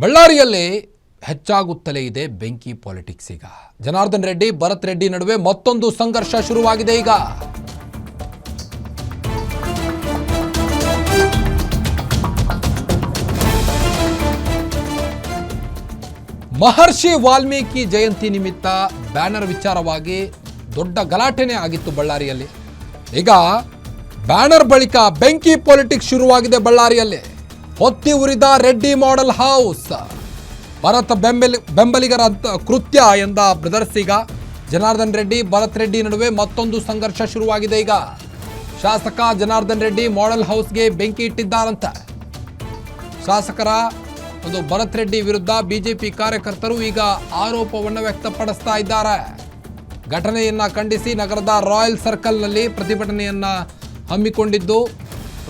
ಬಳ್ಳಾರಿಯಲ್ಲಿ ಹೆಚ್ಚಾಗುತ್ತಲೇ ಇದೆ ಬೆಂಕಿ ಪಾಲಿಟಿಕ್ಸ್. ಈಗ ಜನಾರ್ದನ್ ರೆಡ್ಡಿ ಭರತ್ ರೆಡ್ಡಿ ನಡುವೆ ಮತ್ತೊಂದು ಸಂಘರ್ಷ ಶುರುವಾಗಿದೆ. ಈಗ ಮಹರ್ಷಿ ವಾಲ್ಮೀಕಿ ಜಯಂತಿ ನಿಮಿತ್ತ ಬ್ಯಾನರ್ ವಿಚಾರವಾಗಿ ದೊಡ್ಡ ಗಲಾಟೆನೇ ಆಗಿತ್ತು ಬಳ್ಳಾರಿಯಲ್ಲಿ. ಈಗ ಬ್ಯಾನರ್ ಬಳಿಕ ಬೆಂಕಿ ಪಾಲಿಟಿಕ್ಸ್ ಶುರುವಾಗಿದೆ ಬಳ್ಳಾರಿಯಲ್ಲಿ. ಹೊತ್ತಿ ಉರಿದ ರೆಡ್ಡಿ ಮಾಡೆಲ್ ಹೌಸ್ ಭರತ್ ಬೆಂಬಲಿಗರ ಕೃತ್ಯ ಎಂದ ಬ್ರದರ್ಸ್. ಈಗ ಜನಾರ್ದನ್ ರೆಡ್ಡಿ ಭರತ್ ರೆಡ್ಡಿ ನಡುವೆ ಮತ್ತೊಂದು ಸಂಘರ್ಷ ಶುರುವಾಗಿದೆ. ಈಗ ಶಾಸಕ ಜನಾರ್ದನ್ ರೆಡ್ಡಿ ಮಾಡೆಲ್ ಹೌಸ್ಗೆ ಬೆಂಕಿ ಇಟ್ಟಿದ್ದಾರಂತೆ. ಶಾಸಕರ ಒಂದು ಭರತ್ ರೆಡ್ಡಿ ವಿರುದ್ಧ ಬಿಜೆಪಿ ಕಾರ್ಯಕರ್ತರು ಈಗ ಆರೋಪವನ್ನು ವ್ಯಕ್ತಪಡಿಸ್ತಾ ಇದ್ದಾರೆ. ಘಟನೆಯನ್ನ ಖಂಡಿಸಿ ನಗರದ ರಾಯಲ್ ಸರ್ಕಲ್ನಲ್ಲಿ ಪ್ರತಿಭಟನೆಯನ್ನ ಹಮ್ಮಿಕೊಂಡಿದ್ದು,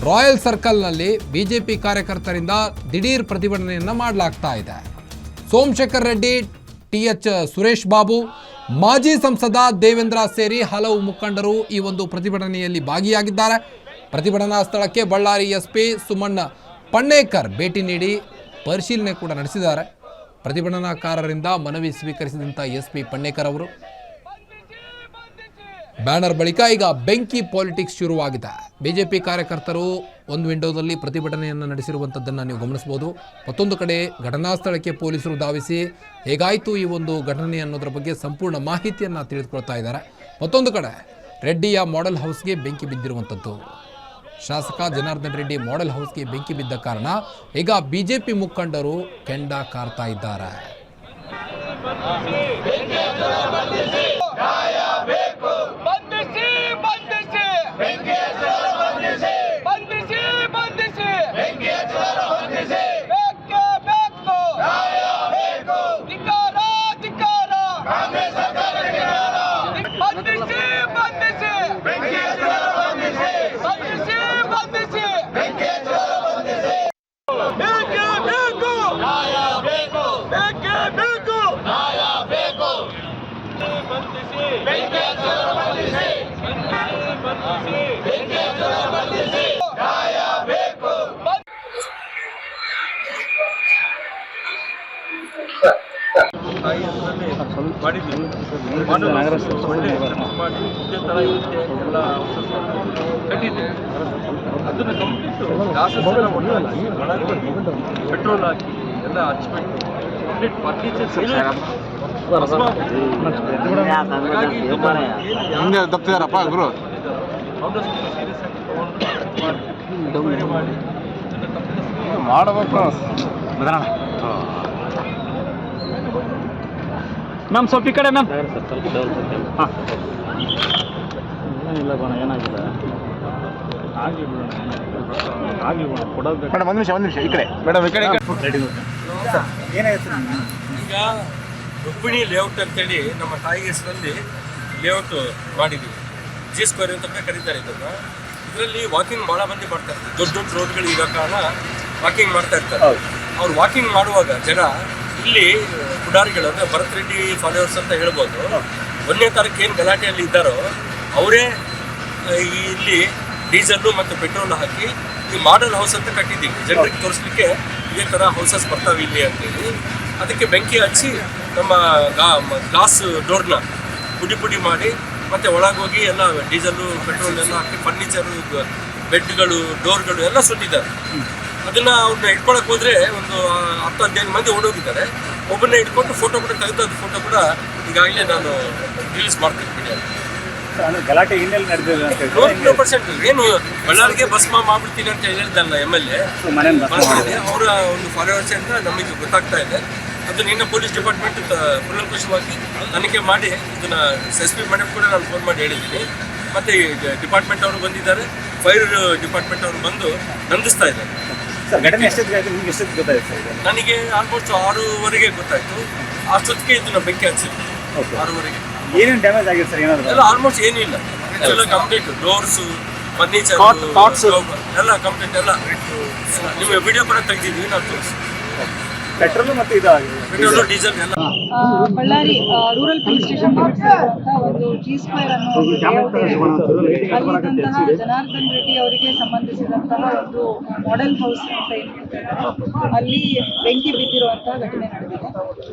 ರಾಯಲ್ ಸರ್ಕಲ್ನಲ್ಲಿ ಬಿಜೆಪಿ ಕಾರ್ಯಕರ್ತರಿಂದ ದಿಢೀರ್ ಪ್ರತಿಭಟನೆಯನ್ನ ಮಾಡಲಾಗ್ತಾ ಇದೆ. ಸೋಮಶೇಖರ್ ರೆಡ್ಡಿ, ಟಿ.ಎಚ್. ಸುರೇಶ್ ಬಾಬು, ಮಾಜಿ ಸಂಸದ ದೇವೇಂದ್ರ ಸೇರಿ ಹಲವು ಮುಖಂಡರು ಈ ಒಂದು ಪ್ರತಿಭಟನೆಯಲ್ಲಿ ಭಾಗಿಯಾಗಿದ್ದಾರೆ. ಪ್ರತಿಭಟನಾ ಸ್ಥಳಕ್ಕೆ ಬಳ್ಳಾರಿ ಎಸ್ಪಿ ಸುಮನ್ ಪಣ್ಣೇಕರ್ ಭೇಟಿ ನೀಡಿ ಪರಿಶೀಲನೆ ಕೂಡ ನಡೆಸಿದ್ದಾರೆ. ಪ್ರತಿಭಟನಾಕಾರರಿಂದ ಮನವಿ ಸ್ವೀಕರಿಸಿದಂಥ ಎಸ್ಪಿ ಪಣ್ಣೇಕರ್ ಅವರು ಬ್ಯಾನರ್ ಬಳಿಕ ಈಗ ಬೆಂಕಿ ಪಾಲಿಟಿಕ್ಸ್ ಶುರುವಾಗಿದೆ. ಬಿಜೆಪಿ ಕಾರ್ಯಕರ್ತರು ಒಂದು ವಿಂಡೋದಲ್ಲಿ ಪ್ರತಿಭಟನೆಯನ್ನು ನಡೆಸಿರುವಂಥದ್ದನ್ನು ನೀವು ಗಮನಿಸಬಹುದು. ಮತ್ತೊಂದು ಕಡೆ ಘಟನಾ ಸ್ಥಳಕ್ಕೆ ಪೊಲೀಸರು ಧಾವಿಸಿ ಹೇಗಾಯಿತು ಈ ಒಂದು ಘಟನೆ ಅನ್ನೋದ್ರ ಬಗ್ಗೆ ಸಂಪೂರ್ಣ ಮಾಹಿತಿಯನ್ನು ತಿಳಿದುಕೊಳ್ತಾ ಇದ್ದಾರೆ. ಮತ್ತೊಂದು ಕಡೆ ರೆಡ್ಡಿಯ ಮಾಡೆಲ್ ಹೌಸ್ಗೆ ಬೆಂಕಿ ಬಿದ್ದಿರುವಂಥದ್ದು. ಶಾಸಕ ಜನಾರ್ದನ್ ರೆಡ್ಡಿ ಮಾಡೆಲ್ ಹೌಸ್ಗೆ ಬೆಂಕಿ ಬಿದ್ದ ಕಾರಣ ಈಗ ಬಿಜೆಪಿ ಮುಖಂಡರು ಕೆಂಡ ಕಾರ್ತಾ ಇದ್ದಾರೆ. ಅದನ್ನು ಕಂಪ್ಲೀಟ್ ಪೆಟ್ರೋಲ್ ಹಾಕಿ ಎಲ್ಲ ಹಚ್ಬಿಟ್ಟು ಕಂಪ್ಲೀಟ್ ಫರ್ನಿಚರ್ಸ್ ಮ್ಯಾಮ್ ಸ್ವಲ್ಪ ಈ ಕಡೆ ಮ್ಯಾಮ್. ಏನಿಲ್ಲ ಬಣ, ಏನಾಗಿಲ್ಲ. ಮೇಡಮ್ ಒಂದು ನಿಮಿಷ ಈ ಕಡೆ ಮೇಡಮ್ ಈ ಕಡೆ ಏನಾಯ್ತು. ಈಗ ರುಕ್ಮಿಣಿ ಲೇಔಟ್ ಅಂತೇಳಿ ನಮ್ಮ ತಾಯಿ ಹೆಸರಲ್ಲಿ ಲೇಔಟ್ ಮಾಡಿದ್ದೀವಿ. ಜಿ ಸ್ಕ್ವೇರ್ ಅಂತ ಕರೀತಾರೆ ಇದನ್ನು. ಇದರಲ್ಲಿ ವಾಕಿಂಗ್ ಭಾಳ ಮಂದಿ ಮಾಡ್ತಾರೆ. ದೊಡ್ಡ ದೊಡ್ಡ ರೋಡ್ಗಳು ಇರೋ ಕಾರಣ ವಾಕಿಂಗ್ ಮಾಡ್ತಾ ಇರ್ತಾರೆ. ಅವ್ರು ವಾಕಿಂಗ್ ಮಾಡುವಾಗ ಜನ ಇಲ್ಲಿ ಪುಡಾರಿಗಳು ಅಂದರೆ ಭರತ್ ರೆಡ್ಡಿ ಫಾಲೋವರ್ಸ್ ಅಂತ ಹೇಳ್ಬೋದು, 1ನೇ ತಾರೀಕು ಏನು ಗಲಾಟೆಯಲ್ಲಿ ಇದ್ದಾರೋ ಅವರೇ ಇಲ್ಲಿ ಡೀಸೆಲ್ಲು ಮತ್ತು ಪೆಟ್ರೋಲ್ ಹಾಕಿ ಈ ಮಾಡೆಲ್ ಹೌಸ್ ಅಂತ ಕಟ್ಟಿದ್ದೀವಿ. ಜನರಿಗೆ ತೋರಿಸ್ಲಿಕ್ಕೆ ಇದೇ ಥರ ಹೌಸಸ್ ಬರ್ತಾವೆ ಇಲ್ಲಿ ಅಂತೇಳಿ ಅದಕ್ಕೆ ಬೆಂಕಿ ಹಚ್ಚಿ ನಮ್ಮ ಗ್ಲಾಸ್ ಡೋರ್ನ ಪುಡಿ ಮಾಡಿ ಮತ್ತು ಒಳಗೋಗಿ ಎಲ್ಲ ಡೀಸೆಲ್ಲು ಪೆಟ್ರೋಲ್ ಎಲ್ಲ ಹಾಕಿ ಫರ್ನಿಚರು, ಬೆಡ್ಗಳು, ಡೋರ್ಗಳು ಎಲ್ಲ ಸುಟ್ಟಿದ್ದಾರೆ. ಅದನ್ನು ಅವ್ರನ್ನ ಇಟ್ಕೊಳಕ್ಕೆ ಹೋದರೆ ಒಂದು 10-15 ಮಂದಿ ಓಡೋಗಿದ್ದಾರೆ. ಒಬ್ಬನ್ನ ಇಟ್ಕೊಂಡು ಫೋಟೋ ಕೂಡ ತೆಗೆದು ಅದು ಫೋಟೋ ಕೂಡ ಈಗಾಗಲೇ ನಾನು ರಿಲೀಸ್ ಮಾಡ್ತೀನಿ ವಿಡಿಯೋ. ಗಲಾಟೆ ಹಿನ್ನೆಲೆ ನಡೆದಿದೆ ಅಂತ 100% ಏನು ಬಳ್ಳಾರಿಗೆ ಭಸ್ಮ ಮಾಡ್ಬಿಡ್ತೀನಿ ಅಂತ ಹೇಳಿದ್ದಲ್ಲ MLA ಅವರ ಒಂದು ಫಾಲೋವರ್ಸ್ ಅಂತ ನಮಗೆ ಗೊತ್ತಾಗ್ತಾ ಇದೆ. ಅದು ನಿನ್ನ ಪೊಲೀಸ್ ಡಿಪಾರ್ಟ್ಮೆಂಟ್ ಕೂಲಂಕುಷವಾಗಿ ತನಿಖೆ ಮಾಡಿ ಇದನ್ನು SP ಮೇಡಮ್ ಕೂಡ ನಾನು ಫೋನ್ ಮಾಡಿ ಹೇಳಿದ್ದೀನಿ. ಮತ್ತು ಈ ಡಿಪಾರ್ಟ್ಮೆಂಟ್ ಅವರು ಬಂದಿದ್ದಾರೆ, ಫೈರ್ ಡಿಪಾರ್ಟ್ಮೆಂಟ್ ಅವರು ಬಂದು ನಂದಿಸ್ತಾ ಇದ್ದಾರೆ. ಘಟನೆ ಎಷ್ಟೊತ್ತಿಗೆ ನಿಮ್ಗೆ ಎಷ್ಟೊತ್ತಿಗೆ ಗೊತ್ತಾಯ್ತು ಸರ್? ನನಗೆ ಆಲ್ಮೋಸ್ಟ್ 6:00ವರೆಗೆ ಗೊತ್ತಾಯಿತು. ಅಷ್ಟೊತ್ತಿಗೆ ಇದನ್ನು ಬೆಂಕಿ ಹಚ್ಚಿತ್ತು. 6:00ವರೆಗೆ ಏನೇನು ಡ್ಯಾಮೇಜ್ ಆಗಿದೆ ಸರ್? ಏನಾದ್ರು ಎಲ್ಲ ಆಲ್ಮೋಸ್ಟ್ ಏನಿಲ್ಲ, ಎಲ್ಲ ಕಂಪ್ಲೀಟ್ ಡೋರ್ಸು, ಫರ್ನಿಚರ್ ಎಲ್ಲ ಕಂಪ್ಲೀಟ್ ಎಲ್ಲ ನಿಮಗೆ ವಿಡಿಯೋ ಕೂಡ ತೆಗೆದಿದ್ವಿ, ನಾವು ತೋರಿಸಿ ಪೆಟ್ರೋಲ್ ಮತ್ತು ಇದು ಆಗಿದೆ. ಪೆಟ್ರೋಲು ಡೀಸೆಲ್ ಎಲ್ಲ ಬಳ್ಳಾರಿ ರೂರಲ್ ಪೊಲೀಸ್ ಸ್ಟೇಷನ್ ಅಂತ ಒಂದು ಜಿ ಸ್ಕ್ವೇರ್ ಅನ್ನೋ ಒಂದು ಲೇಔಟ್ ಇದೆ. ಅಲ್ಲಿದ್ದಂತಹ ಜನಾರ್ದನ್ ರೆಡ್ಡಿ ಅವರಿಗೆ ಸಂಬಂಧಿಸಿದಂತಹ ಒಂದು ಮಾಡೆಲ್ ಹೌಸ್ ಅಂತ ಏನು ಹೇಳ್ತಾರೆ, ಅಲ್ಲಿ ಬೆಂಕಿ ಬಿದ್ದಿರುವಂತಹ ಘಟನೆ ನಡೆದಿದೆ.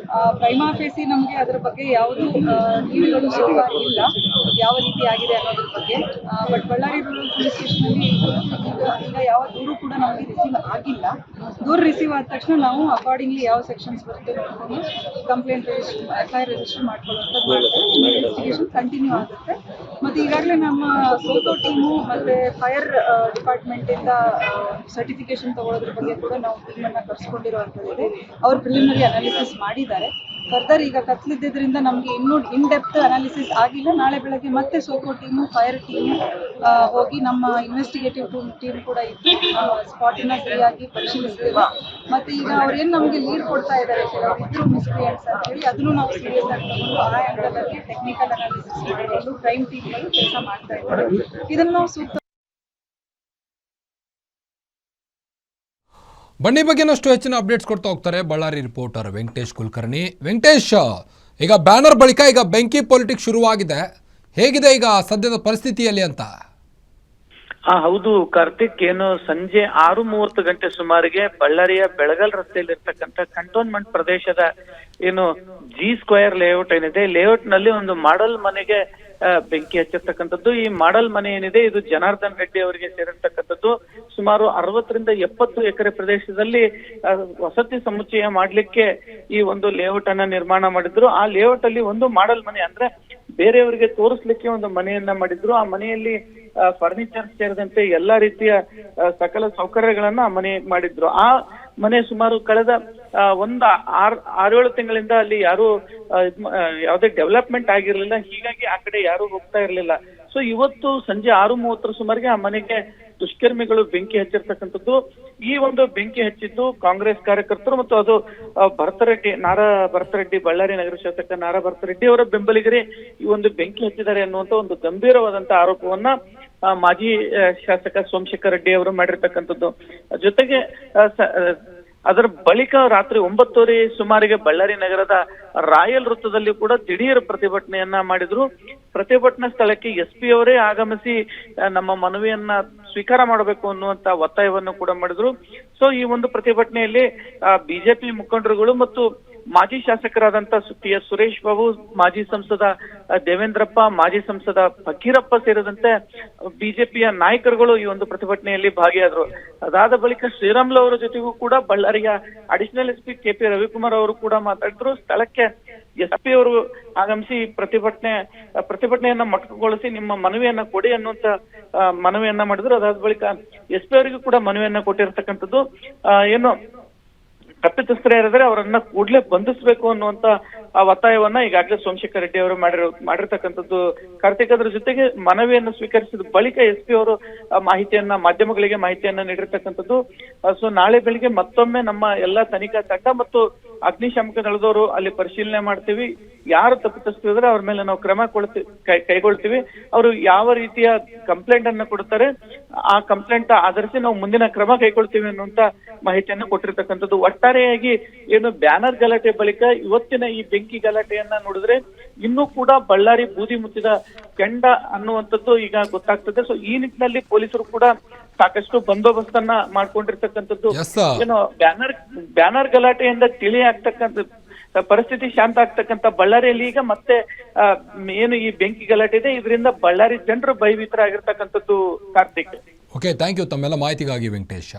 ಪ್ರೈಮಾ ಫೇಸಿ ನಮಗೆ ಅದರ ಬಗ್ಗೆ ಯಾವುದು ಟಿವಿಗಳು ಸೋಫಾ ಇಲ್ಲ, ಯಾವ ರೀತಿ ಆಗಿದೆ ಅನ್ನೋದ್ರ ಬಗ್ಗೆ. ಬಟ್ ಬಳ್ಳಾರಿ ರೂರಲ್ ಪೊಲೀಸ್ ಸ್ಟೇಷನಲ್ಲಿ ಈಗ ಯಾವ ದೂರು ಕೂಡ ನಮಗೆ ರಿಸೀವ್ ಆಗಿಲ್ಲ. ದೂರು ರಿಸೀವ್ ಆದ ತಕ್ಷಣ ನಾವು ಅಕಾರ್ಡಿಂಗ್ಲಿ ಯಾವ ಸೆಕ್ಷನ್ಸ್ ಬರುತ್ತೆ ನೋಡ್ಕೊಂಡು ಕಂಪ್ಲೇಂಟ್ FIR ರಿಜಿಸ್ಟರ್ ಮಾಡ್ಕೊಳ್ಳುವಂಥದ್ದು ಮಾಡ್ತಾರೆ. ಇನ್ವೆಸ್ಟಿಗೇಷನ್ ಕಂಟಿನ್ಯೂ ಆಗುತ್ತೆ. ಮತ್ತು ಈಗಾಗಲೇ ನಮ್ಮ ಸೋತೋ ಟೀಮು ಮತ್ತು ಫೈರ್ ಡಿಪಾರ್ಟ್ಮೆಂಟಿಂದ ಸರ್ಟಿಫಿಕೇಶನ್ ತಗೊಳ್ಳೋದ್ರ ಬಗ್ಗೆ ಕೂಡ ನಾವು ಟೀಮನ್ನು ಕರೆಸ್ಕೊಂಡಿರುವಂಥದ್ದಿದೆ. ಅವರು ಪ್ರಿಲಿಮಿನರಿ ಅನಾಲಿಸಿಸ್ ಮಾಡಿದ್ದಾರೆ. ಫರ್ದರ್ ಈಗ ಕತ್ಲಿದ್ದರಿಂದ ನಮಗೆ ಇನ್ನೂ ಇನ್ ಡೆಪ್ತ್ ಅನಾಲಿಸಿಸ್ ಆಗಿಲ್ಲ. ನಾಳೆ ಬೆಳಗ್ಗೆ ಮತ್ತೆ ಸೋಕೋ ಟೀಮು ಫೈರ್ ಟೀಮು ಹೋಗಿ ನಮ್ಮ ಇನ್ವೆಸ್ಟಿಗೇಟಿವ್ ಟೀಮ್ ಕೂಡ ಇದ್ದು ಸ್ಪಾಟಿನ ಸರಿಯಾಗಿ ಪರಿಶೀಲಿಸ್ತೀವಿ. ಮತ್ತು ಈಗ ಅವ್ರೇನು ನಮಗೆ ಲೀಡ್ ಕೊಡ್ತಾ ಇದ್ದಾರೆ ಕೆಲವರು ಇದ್ರು ಮಿಸ್ಕ್ರಿಯೆಂಟ್ಸ್ ಅಂತ ಹೇಳಿ, ಅದನ್ನು ನಾವು ಸೀರಿಯಸ್ ಆಗಿ ತಗೊಂಡು ಆ ಆ್ಯಂಗಲಲ್ಲಿ ಟೆಕ್ನಿಕಲ್ ಅನಾಲಿಸಿಸ್ ಮಾಡಿಕೊಂಡು ಕ್ರೈಮ್ ಟೀಮ್ಗಳು ಕೆಲಸ ಮಾಡ್ತಾ ಇದ್ದಾರೆ. ಇದನ್ನು ನಾವು ಸೂಕ್ತ ಬನ್ನಿ ಬಗ್ಗೆನಷ್ಟು ಹೆಚ್ಚಿನ ಅಪ್ಡೇಟ್ಸ್ ಕೊಡ್ತಾ ಹೋಗ್ತಾರೆ ಬಳ್ಳಾರಿ ರಿಪೋರ್ಟರ್ ವೆಂಕಟೇಶ್ ಕುಲಕರ್ಣಿ. ವೆಂಕಟೇಶ್, ಈಗ ಬ್ಯಾನರ್ ಬಳಿಕ ಈಗ ಬೆಂಕಿ ಪೊಲಿಟಿಕ್ಸ್ ಶುರುವಾಗಿದೆ. ಹೇಗಿದೆ ಈಗ ಸದ್ಯದ ಪರಿಸ್ಥಿತಿಯಲ್ಲಿ ಅಂತ? ಹೌದು ಕಾರ್ತಿಕ್, ಏನು ಸಂಜೆ 6:30 ಸುಮಾರಿಗೆ ಬಳ್ಳಾರಿಯ ಬೆಳಗಲ್ ರಸ್ತೆಯಲ್ಲಿ ಇರ್ತಕ್ಕಂಥ ಕಂಟೋನ್ಮೆಂಟ್ ಪ್ರದೇಶದ ಏನು ಜಿ ಸ್ಕ್ವೇರ್ ಲೇಔಟ್ ಏನಿದೆ, ಲೇಔಟ್ ನಲ್ಲಿ ಒಂದು ಮಾಡೆಲ್ ಮನೆಗೆ ಬೆಂಕಿ ಹಚ್ಚಿರ್ತಕ್ಕಂಥದ್ದು. ಈ ಮಾಡೆಲ್ ಮನೆ ಏನಿದೆ ಇದು ಜನಾರ್ದನ್ ರೆಡ್ಡಿ ಅವರಿಗೆ ಸೇರಿರ್ತಕ್ಕಂಥದ್ದು. ಸುಮಾರು 60-70 ಎಕರೆ ಪ್ರದೇಶದಲ್ಲಿ ವಸತಿ ಸಮುಚ್ಚಯ ಮಾಡ್ಲಿಕ್ಕೆ ಈ ಒಂದು ಲೇಔಟ್ ಅನ್ನ ನಿರ್ಮಾಣ ಮಾಡಿದ್ರು. ಆ ಲೇಔಟ್ ಅಲ್ಲಿ ಒಂದು ಮಾಡೆಲ್ ಮನೆ ಅಂದ್ರೆ ಬೇರೆಯವರಿಗೆ ತೋರಿಸ್ಲಿಕ್ಕೆ ಒಂದು ಮನೆಯನ್ನ ಮಾಡಿದ್ರು. ಆ ಮನೆಯಲ್ಲಿ ಫರ್ನಿಚರ್ ಸೇರಿದಂತೆ ಎಲ್ಲಾ ರೀತಿಯ ಸಕಲ ಸೌಕರ್ಯಗಳನ್ನ ಆ ಮನೆ ಮಾಡಿದ್ರು. ಆ ಮನೆ ಸುಮಾರು ಕಳೆದ ಒಂದು 6-7 ತಿಂಗಳಿಂದ ಅಲ್ಲಿ ಯಾರು ಯಾವುದೇ ಡೆವಲಪ್ಮೆಂಟ್ ಆಗಿರ್ಲಿಲ್ಲ. ಹೀಗಾಗಿ ಆ ಕಡೆ ಯಾರು ಹೋಗ್ತಾ ಇರ್ಲಿಲ್ಲ. ಸೊ ಇವತ್ತು ಸಂಜೆ 6:30 ಸುಮಾರಿಗೆ ಆ ಮನೆಗೆ ದುಷ್ಕರ್ಮಿಗಳು ಬೆಂಕಿ ಹಚ್ಚಿರ್ತಕ್ಕಂಥದ್ದು. ಈ ಒಂದು ಬೆಂಕಿ ಹಚ್ಚಿದ್ದು ಕಾಂಗ್ರೆಸ್ ಕಾರ್ಯಕರ್ತರು ಮತ್ತು ಅದು ನಾರಾ ಭರತರೆಡ್ಡಿ, ಬಳ್ಳಾರಿ ನಗರ ಶಾಸಕ ನಾರಾ ಭರತರೆಡ್ಡಿ ಅವರ ಬೆಂಬಲಿಗರೇ ಈ ಒಂದು ಬೆಂಕಿ ಹಚ್ಚಿದ್ದಾರೆ ಅನ್ನುವಂತ ಒಂದು ಗಂಭೀರವಾದಂತ ಆರೋಪವನ್ನ ಮಾಜಿ ಶಾಸಕ ಸೋಮಶೇಖರ್ ರೆಡ್ಡಿ ಅವರು ಮಾಡಿರ್ತಕ್ಕಂಥದ್ದು. ಜೊತೆಗೆ ಅದರ ಬಳಿಕ ರಾತ್ರಿ 9:30 ಸುಮಾರಿಗೆ ಬಳ್ಳಾರಿ ನಗರದ ರಾಯಲ್ ವೃತ್ತದಲ್ಲಿ ಕೂಡ ದಿಢೀರ್ ಪ್ರತಿಭಟನೆಯನ್ನ ಮಾಡಿದ್ರು. ಪ್ರತಿಭಟನಾ ಸ್ಥಳಕ್ಕೆ SP ಅವರೇ ಆಗಮಿಸಿ ನಮ್ಮ ಮನವಿಯನ್ನ ಸ್ವೀಕಾರ ಮಾಡಬೇಕು ಅನ್ನುವಂತ ಒತ್ತಾಯವನ್ನು ಕೂಡ ಮಾಡಿದ್ರು. ಸೊ ಈ ಒಂದು ಪ್ರತಿಭಟನೆಯಲ್ಲಿ ಬಿಜೆಪಿ ಮುಖಂಡರುಗಳು ಮತ್ತು ಮಾಜಿ ಶಾಸಕರಾದಂತ TS ಸುರೇಶ್ ಬಾಬು, ಮಾಜಿ ಸಂಸದ ದೇವೇಂದ್ರಪ್ಪ, ಮಾಜಿ ಸಂಸದ ಫಕೀರಪ್ಪ ಸೇರಿದಂತೆ ಬಿಜೆಪಿಯ ನಾಯಕರುಗಳು ಈ ಒಂದು ಪ್ರತಿಭಟನೆಯಲ್ಲಿ ಭಾಗಿಯಾದರು. ಅದಾದ ಬಳಿಕ ಶ್ರೀರಾಮ್ಲು ಅವರ ಜೊತೆಗೂ ಕೂಡ ಬಳ್ಳಾರಿಯ ಅಡಿಷನಲ್ SP KP ರವಿಕುಮಾರ್ ಅವರು ಕೂಡ ಮಾತಾಡಿದ್ರು. ಸ್ಥಳಕ್ಕೆ SP ಅವರು ಆಗಮಿಸಿ ಪ್ರತಿಭಟನೆಯನ್ನ ಮೊಟಕುಗೊಳಿಸಿ ನಿಮ್ಮ ಮನವಿಯನ್ನ ಕೊಡಿ ಅನ್ನುವಂತ ಮನವಿಯನ್ನ ಮಾಡಿದ್ರು. ಅದಾದ ಬಳಿಕ SP ಅವರಿಗೂ ಕೂಡ ಮನವಿಯನ್ನ ಕೊಟ್ಟಿರ್ತಕ್ಕಂಥದ್ದು. ಏನು ತಪ್ಪಿತಸ್ಥರು ಯಾರಿದ್ರೆ ಅವರನ್ನ ಕೂಡಲೇ ಬಂಧಿಸಬೇಕು ಅನ್ನುವಂತ ಒತ್ತಾಯವನ್ನ ಈಗಾಗಲೇ ಸೋಮಶೇಖರ್ ರೆಡ್ಡಿ ಅವರು ಮಾಡಿರ್ತಕ್ಕಂಥದ್ದು. ಕಾರ್ತಿಕ್, ಅದರ ಜೊತೆಗೆ ಮನವಿಯನ್ನು ಸ್ವೀಕರಿಸಿದ ಬಳಿಕ SP ಅವರು ಮಾಧ್ಯಮಗಳಿಗೆ ಮಾಹಿತಿಯನ್ನ ನೀಡಿರ್ತಕ್ಕಂಥದ್ದು. ಸೊ ನಾಳೆ ಬೆಳಿಗ್ಗೆ ಮತ್ತೊಮ್ಮೆ ನಮ್ಮ ಎಲ್ಲಾ ತನಿಖಾ ತಂಡ ಮತ್ತು ಅಗ್ನಿಶಾಮಕ ದಳದವರು ಅಲ್ಲಿ ಪರಿಶೀಲನೆ ಮಾಡ್ತೀವಿ. ಯಾರು ತಪ್ಪಿತಸ್ಥರು ಇದ್ರೆ ಅವ್ರ ಮೇಲೆ ನಾವು ಕ್ರಮ ಕೈಗೊಳ್ತೀವಿ. ಅವರು ಯಾವ ರೀತಿಯ ಕಂಪ್ಲೇಂಟ್ ಅನ್ನ ಕೊಡ್ತಾರೆ ಆ ಕಂಪ್ಲೇಂಟ್ ಆಧರಿಸಿ ನಾವು ಮುಂದಿನ ಕ್ರಮ ಕೈಗೊಳ್ತೀವಿ ಅನ್ನುವಂತ ಮಾಹಿತಿಯನ್ನ ಕೊಟ್ಟಿರ್ತಕ್ಕಂಥದ್ದು. ಒಟ್ಟಾರೆಯಾಗಿ ಏನು ಬ್ಯಾನರ್ ಗಲಾಟೆ ಬಳಿಕ ಇವತ್ತಿನ ಈ ಬೆಂಕಿ ಗಲಾಟೆಯನ್ನ ನೋಡಿದ್ರೆ ಇನ್ನೂ ಕೂಡ ಬಳ್ಳಾರಿ ಬೂದಿ ಮುಚ್ಚಿದ ಕೆಂಡ ಅನ್ನುವಂಥದ್ದು ಈಗ ಗೊತ್ತಾಗ್ತದೆ. ಸೊ ಈ ನಿಟ್ಟಿನಲ್ಲಿ ಪೊಲೀಸರು ಕೂಡ ಸಾಕಷ್ಟು ಬಂದೋಬಸ್ತನ್ನ ಮಾಡ್ಕೊಂಡಿರ್ತಕ್ಕಂಥದ್ದು. ಏನು ಬ್ಯಾನರ್ ಗಲಾಟೆಯಿಂದ ತಿಳಿ ಆಗ್ತಕ್ಕಂಥ ಪರಿಸ್ಥಿತಿ ಶಾಂತ ಆಗ್ತಕ್ಕಂಥ ಬಳ್ಳಾರಿಯಲ್ಲಿ ಈಗ ಮತ್ತೆ ಏನು ಈ ಬೆಂಕಿ ಗಲಾಟೆ ಇದೆ, ಇದರಿಂದ ಬಳ್ಳಾರಿ ಜನರು ಭಯಭೀತರಾಗಿರ್ತಕ್ಕಂಥದ್ದು. ಕಾರ್ತಿಕ್, ಓಕೆ, ಥ್ಯಾಂಕ್ ಯು ತಮ್ಮೆಲ್ಲ ಮಾಹಿತಿಗಾಗಿ ವೆಂಕಟೇಶ.